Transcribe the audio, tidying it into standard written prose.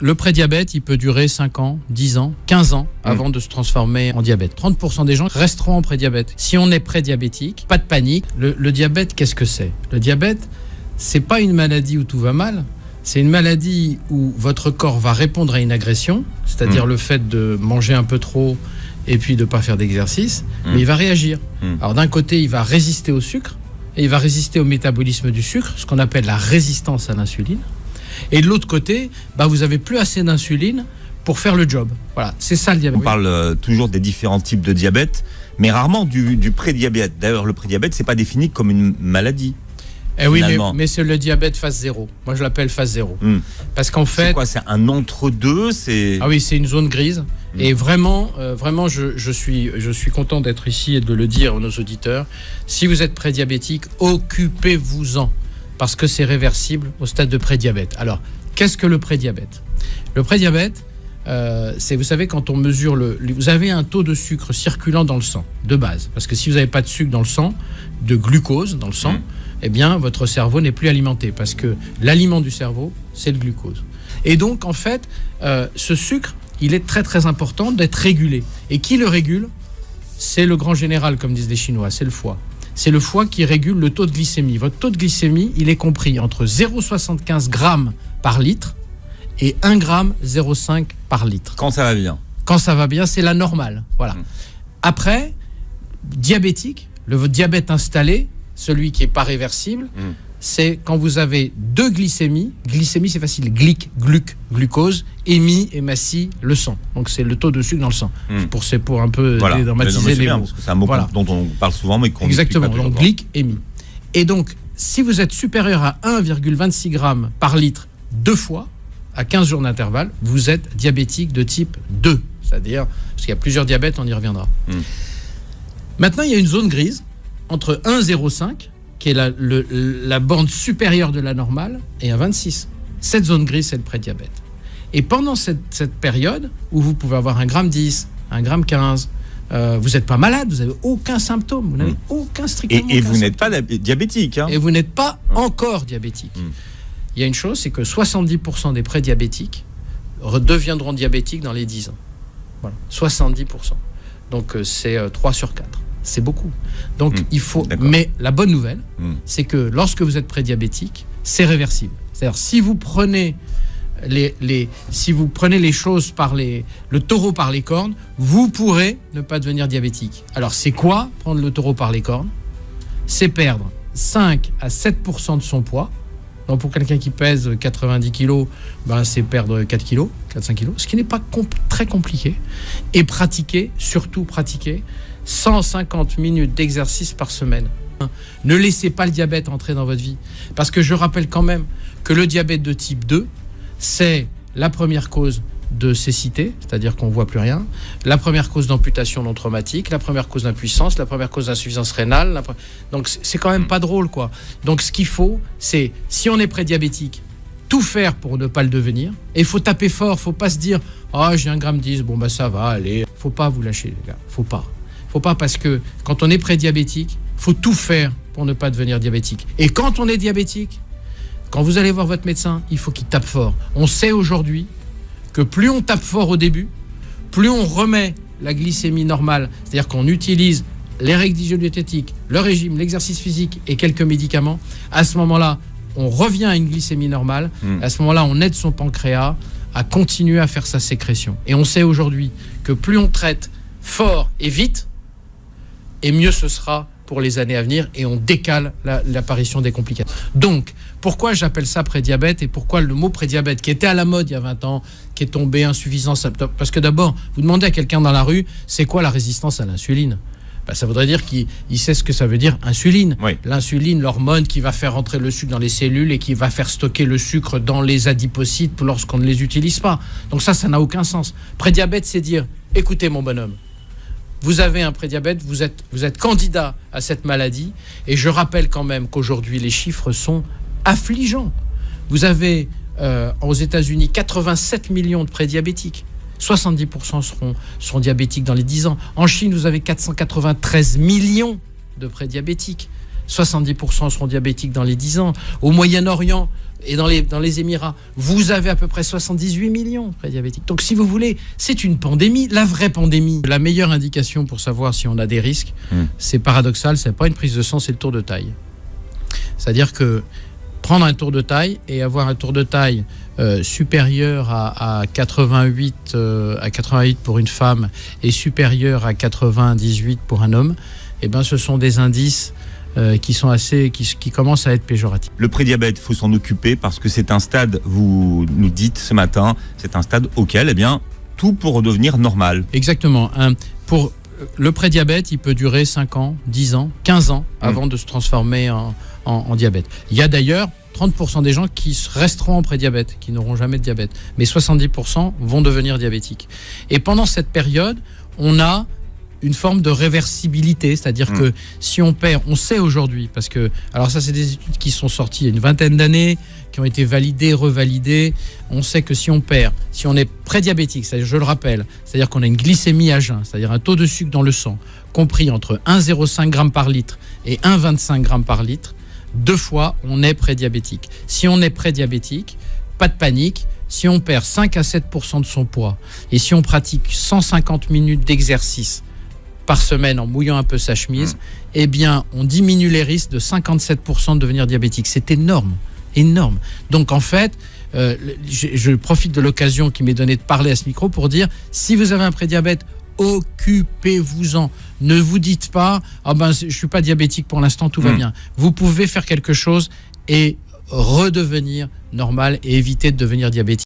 Le prédiabète, il peut durer 5 ans, 10 ans, 15 ans avant de se transformer en diabète. 30% des gens resteront en prédiabète. Si on est prédiabétique, pas de panique. Le diabète, qu'est-ce que c'est ? Le diabète, c'est pas une maladie où tout va mal. C'est une maladie où votre corps va répondre à une agression, c'est-à-dire le fait de manger un peu trop et puis de ne pas faire d'exercice, mais il va réagir. Alors d'un côté, il va résister au sucre et il va résister au métabolisme du sucre, ce qu'on appelle la résistance à l'insuline. Et de l'autre côté, vous n'avez plus assez d'insuline pour faire le job. Voilà, c'est ça le diabète. On parle toujours des différents types de diabète, mais rarement du prédiabète. D'ailleurs, le prédiabète, c'est pas défini comme une maladie. Eh oui, mais c'est le diabète phase 0. Moi, je l'appelle phase 0. Parce qu'en fait... C'est quoi ? C'est un entre-deux ? Ah oui, c'est une zone grise. Et vraiment, je suis content d'être ici et de le dire à nos auditeurs. Si vous êtes prédiabétique, occupez-vous-en. Parce que c'est réversible au stade de prédiabète. Alors, qu'est-ce que le prédiabète ? Le prédiabète, c'est, vous savez, quand on mesure vous avez un taux de sucre circulant dans le sang, de base. Parce que si vous n'avez pas de sucre dans le sang, de glucose dans le sang, eh bien, votre cerveau n'est plus alimenté. Parce que l'aliment du cerveau, c'est le glucose. Et donc, en fait, ce sucre, il est très, très important d'être régulé. Et qui le régule ? C'est le grand général, comme disent les Chinois, c'est le foie. C'est le foie qui régule le taux de glycémie. Votre taux de glycémie, il est compris entre 0,75 grammes par litre et 1 gramme 0,5 par litre. Quand ça va bien. Quand ça va bien, c'est la normale. Voilà. Après, diabétique, le diabète installé, celui qui n'est pas réversible, c'est quand vous avez deux glycémies. Glycémie, c'est facile. Glucose, émi, hématie, le sang. Donc, c'est le taux de sucre dans le sang. C'est pour un peu dédramatiser les mots. Parce que c'est un mot dont on parle souvent, mais qu'on exactement. Pas donc, émi. Et donc, si vous êtes supérieur à 1,26 grammes par litre 2 fois, à 15 jours d'intervalle, vous êtes diabétique de type 2. C'est-à-dire, parce qu'il y a plusieurs diabètes, on y reviendra. Maintenant, il y a une zone grise entre 1,05 qui est la borne supérieure de la normale, et un 26. Cette zone grise, c'est le prédiabète. Et pendant cette période, où vous pouvez avoir 1,10 g, 1,15 g, vous n'êtes pas malade, vous n'avez aucun symptôme, vous n'avez aucun strictement et aucun vous n'êtes symptôme. pas diabétique. Hein. Et vous n'êtes pas encore diabétique. Il y a une chose, c'est que 70% des prédiabétiques redeviendront diabétiques dans les 10 ans. Voilà, 70%. Donc c'est 3 sur 4. C'est beaucoup. Donc il faut. Mais la bonne nouvelle, c'est que lorsque vous êtes prédiabétique, c'est réversible. C'est-à-dire si vous prenez les choses par le taureau par les cornes, vous pourrez ne pas devenir diabétique. Alors c'est quoi prendre le taureau par les cornes ? C'est perdre 5 à 7% de son poids. Donc pour quelqu'un qui pèse 90 kg, c'est perdre 4 kg, 4-5 kg, ce qui n'est pas très compliqué. Et surtout pratiquer 150 minutes d'exercice par semaine. Ne laissez pas le diabète entrer dans votre vie. Parce que je rappelle quand même que le diabète de type 2, c'est la première cause de cécité, c'est-à-dire qu'on ne voit plus rien, la première cause d'amputation non traumatique, la première cause d'impuissance, la première cause d'insuffisance rénale. Donc c'est quand même pas drôle, quoi. Donc ce qu'il faut, c'est, si on est prédiabétique, tout faire pour ne pas le devenir. Et il faut taper fort, faut pas se dire « Ah, j'ai 1,10 g, ça va, allez ». Faut pas vous lâcher, les gars, faut pas, parce que quand on est prédiabétique, faut tout faire pour ne pas devenir diabétique. Et quand on est diabétique, quand vous allez voir votre médecin, il faut qu'il tape fort. On sait aujourd'hui que plus on tape fort au début, plus on remet la glycémie normale, c'est-à-dire qu'on utilise les règles d'hygiène-diététique, le régime, l'exercice physique et quelques médicaments, à ce moment-là, on revient à une glycémie normale. À ce moment-là, on aide son pancréas à continuer à faire sa sécrétion. Et on sait aujourd'hui que plus on traite fort et vite, et mieux ce sera pour les années à venir, et on décale l'apparition des complications. Donc, pourquoi j'appelle ça prédiabète, et pourquoi le mot prédiabète, qui était à la mode il y a 20 ans, qui est tombé, insuffisance, parce que d'abord, vous demandez à quelqu'un dans la rue, c'est quoi la résistance à l'insuline ? Ça voudrait dire qu'il sait ce que ça veut dire, insuline. Oui. L'insuline, l'hormone qui va faire rentrer le sucre dans les cellules et qui va faire stocker le sucre dans les adipocytes lorsqu'on ne les utilise pas. Donc ça n'a aucun sens. Prédiabète, c'est dire, écoutez mon bonhomme, vous avez un prédiabète, vous êtes candidat à cette maladie, et je rappelle quand même qu'aujourd'hui, les chiffres sont affligeants. Vous avez aux États-Unis 87 millions de prédiabétiques. 70% seront diabétiques dans les 10 ans. En Chine, vous avez 493 millions de prédiabétiques. 70% seront diabétiques dans les 10 ans. Au Moyen-Orient, et dans les Émirats, vous avez à peu près 78 millions de prédiabétiques. Donc si vous voulez, c'est une pandémie, la vraie pandémie. La meilleure indication pour savoir si on a des risques, c'est paradoxal, c'est pas une prise de sang, c'est le tour de taille. C'est-à-dire que prendre un tour de taille et avoir un tour de taille supérieur à 88 pour une femme et supérieur à 98 pour un homme, eh ben, ce sont des indices qui commencent à être péjoratifs. Le prédiabète, il faut s'en occuper parce que c'est un stade, vous nous dites ce matin, c'est un stade auquel, eh bien, tout pour redevenir normal. Exactement. Pour le prédiabète, il peut durer 5 ans, 10 ans, 15 ans avant de se transformer en diabète. Il y a d'ailleurs 30% des gens qui resteront en prédiabète, qui n'auront jamais de diabète. Mais 70% vont devenir diabétiques. Et pendant cette période, on a une forme de réversibilité, c'est-à-dire que si on perd, on sait aujourd'hui, parce que, alors ça c'est des études qui sont sorties il y a une vingtaine d'années, qui ont été validées, revalidées, on sait que si on perd, si on est prédiabétique, c'est-à-dire, je le rappelle, c'est-à-dire qu'on a une glycémie à jeun, c'est-à-dire un taux de sucre dans le sang, compris entre 1,05 g par litre et 1,25 g par litre, 2 fois, on est prédiabétique. Si on est prédiabétique, pas de panique. Si on perd 5 à 7% de son poids et si on pratique 150 minutes d'exercice par semaine en mouillant un peu sa chemise, eh bien, on diminue les risques de 57% de devenir diabétique. C'est énorme, énorme. Donc, en fait, je profite de l'occasion qui m'est donnée de parler à ce micro pour dire, si vous avez un prédiabète, occupez-vous-en. Ne vous dites pas, ah ben, je suis pas diabétique pour l'instant, tout va bien. Vous pouvez faire quelque chose et redevenir normal et éviter de devenir diabétique.